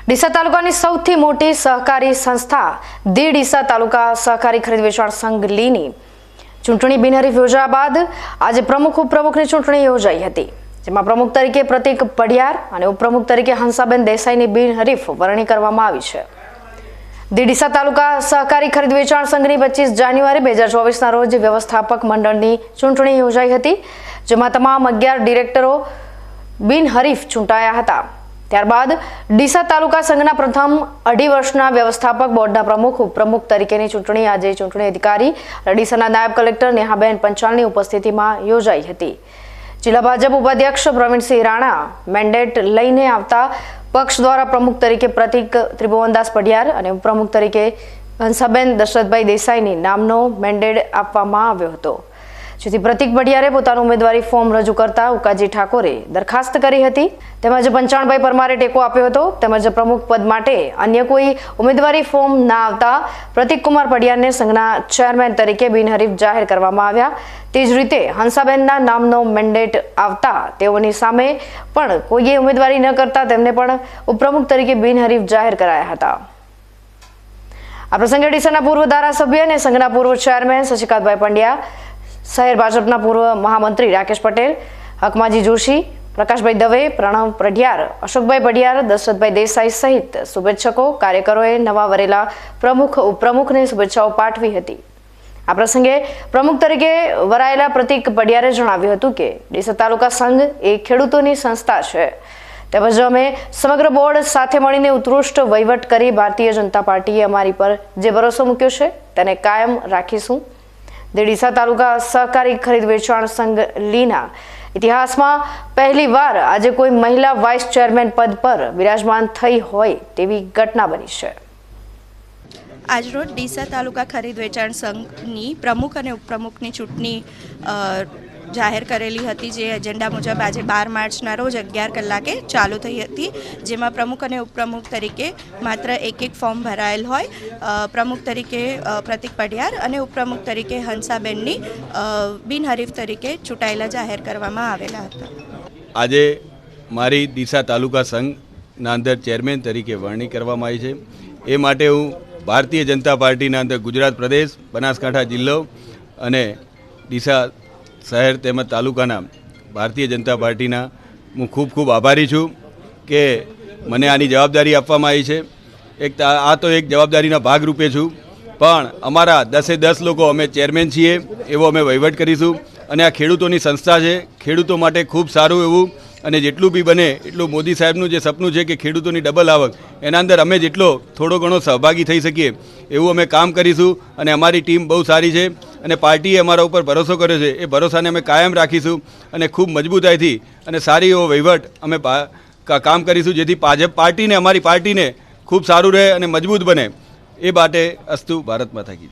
ડીસા તાલુકાની સૌથી મોટી સહકારી સંસ્થા દી ડીસા તાલુકા સહકારી ખરીદ વેચાણ સંઘ લીની ચૂંટણી બિનહરીફ યોજાયા બાદ આજે પ્રમુખ ઉપપ્રમુખની ચૂંટણી યોજાઈ હતી, જેમાં પ્રમુખ તરીકે પ્રતિક પઢિયાર અને ઉપપ્રમુખ તરીકે હંસાબેન દેસાઈની બિનહરીફ વરણી કરવામાં આવી છે। દી ડીસા તાલુકા સહકારી ખરીદ વેચાણ સંઘની 25 જાન્યુઆરી 2024ના રોજ વ્યવસ્થાપક મંડળની ચૂંટણી યોજાઈ હતી, જેમાં તમામ 11 ડિરેક્ટરો બિનહરીફ ચૂંટાયા હતા। ત્યારબાદ ડીસા તાલુકા સંઘના પ્રથમ 2.5 વર્ષના વ્યવસ્થાપક બોર્ડના પ્રમુખ ઉપપ્રમુખ તરીકેની ચૂંટણી આજે ચૂંટણી અધિકારી ડીસાના નાયબ કલેક્ટર નેહાબેન પંચાલની ઉપસ્થિતિમાં યોજાઈ હતી। જિલ્લા ભાજપ ઉપાધ્યક્ષ પ્રવીણસિંહ રાણા મેન્ડેટ લઈને આવતા પક્ષ દ્વારા પ્રમુખ તરીકે પ્રતિક ત્રિભુવનદાસ પઢિયાર અને ઉપપ્રમુખ તરીકે હંસાબેન દશરથભાઈ દેસાઈની નામનો મેન્ડેટ આપવામાં આવ્યો હતો, જેથી પ્રતિક પઢિયારે પોતાનું ઉમેદવારી ફોર્મ રજૂ કરતા ઉકાજી ઠાકોરે દરખાસ્ત કરી હતી, તેમજ પંચાણભાઈ પરમારે ટેકો આપ્યો હતો, તેમજ પ્રમુખ પદ માટે અન્ય કોઈ ઉમેદવારી ફોર્મ ના આવતા પ્રતિકકુમાર પઢિયારને સંઘના ચેરમેન તરીકે બિનહરીફ જાહેર કરવામાં આવ્યા। તે જ રીતે હંસાબેનના નામનો મેન્ડેટ આવતા તેઓની સામે પણ કોઈએ ઉમેદવારી ન કરતા તેમને પણ ઉપપ્રમુખ તરીકે બિનહરીફ જાહેર કરાયા હતા। આ પ્રસંગે ડીસાના પૂર્વ ધારાસભ્ય અને સંઘના પૂર્વ ચેરમેન શશિકાંતભાઈ પંડ્યા, શહેર ભાજપના પૂર્વ મહામંત્રી રાકેશ પટેલ, હકમાજી જોશી, પ્રકાશભાઈ દવે, પ્રણવ પઢિયાર, અશોકભાઈ પઢિયાર, દશરથભાઈ દેસાઈ સહિત શુભેચ્છકો કાર્યકરોએ નવા વરેલા પ્રમુખ ઉપપ્રમુખને શુભેચ્છાઓ પાઠવી હતી। આ પ્રસંગે પ્રમુખ તરીકે વરાયેલા પ્રતિક પઢિયારે જણાવ્યું હતું કે ડીસા તાલુકા સંઘ એ ખેડૂતોની સંસ્થા છે, તેમજ અમે સમગ્ર બોર્ડ સાથે મળીને ઉત્કૃષ્ટ વહીવટ કરી ભારતીય જનતા પાર્ટીએ અમારી પર જે ભરોસો મૂક્યો છે તેને કાયમ રાખીશું। ડીસા તાલુકા સહકારી ખરીદ વેચાણ સંઘ લીના ઇતિહાસમાં પહેલીવાર આજે કોઈ મહિલા વાઇસ ચેરમેન પદ પર બિરાજમાન થઈ હોય તેવી ઘટના બની છે। આજરોજ ડીસા તાલુકા ખરીદ વેચાણ સંઘની પ્રમુખ અને ઉપપ્રમુખની ચૂંટણી જાહેર કરેલી હતી, જે એજન્ડા મુજબ આજે 12 માર્ચના રોજ 11 કલાકે ચાલુ થઈ હતી, જેમાં પ્રમુખ અને ઉપપ્રમુખ તરીકે માત્ર એક ફોર્મ ભરાયેલ હોય। પ્રમુખ તરીકે પ્રતિક પઢિયાર અને ઉપપ્રમુખ તરીકે હંસાબેનની બિનહરીફ તરીકે ચૂંટાયેલા જાહેર કરવામાં આવેલા હતા। આજે મારી ડીસા તાલુકા સંઘના અંદર ચેરમેન તરીકે વરણી કરવામાં આવી છે। એ માટે હું ભારતીય જનતા પાર્ટીના અંદર ગુજરાત પ્રદેશ, બનાસકાંઠા જિલ્લો અને ડીસા શહેર તેમજ તાલુકાના ભારતીય જનતા પાર્ટીના હું ખૂબ આભારી છું કે મને આની જવાબદારી આપવામાં આવી છે। આ તો એક જવાબદારીના ભાગરૂપે છું, પણ અમારા 10 લોકો અમે ચેરમેન છીએ એવો અમે વહીવટ કરીશું। અને આ ખેડૂતોની સંસ્થા છે, ખેડૂતો માટે ખૂબ સારું એવું અને જેટલું બી બને એટલું મોદી સાહેબનું જે સપનું છે કે ખેડૂતોની ડબલ આવક, એના અંદર અમે જેટલો થોડો ઘણો સહભાગી થઈ શકીએ એવું અમે કામ કરીશું। અને અમારી ટીમ બહુ સારી છે અને પાર્ટીએ અમારા ઉપર ભરોસો કર્યો છે, એ ભરોસાને અમે કાયમ રાખીશું અને ખૂબ મજબૂતાઈથી અને સારી એવો વહીવટ અમે કામ કરીશું, જેથી ભાજપ પાર્ટીને, અમારી પાર્ટીને ખૂબ સારું રહે અને મજબૂત બને। એ માટે અસ્તુ ભારત માતા કી।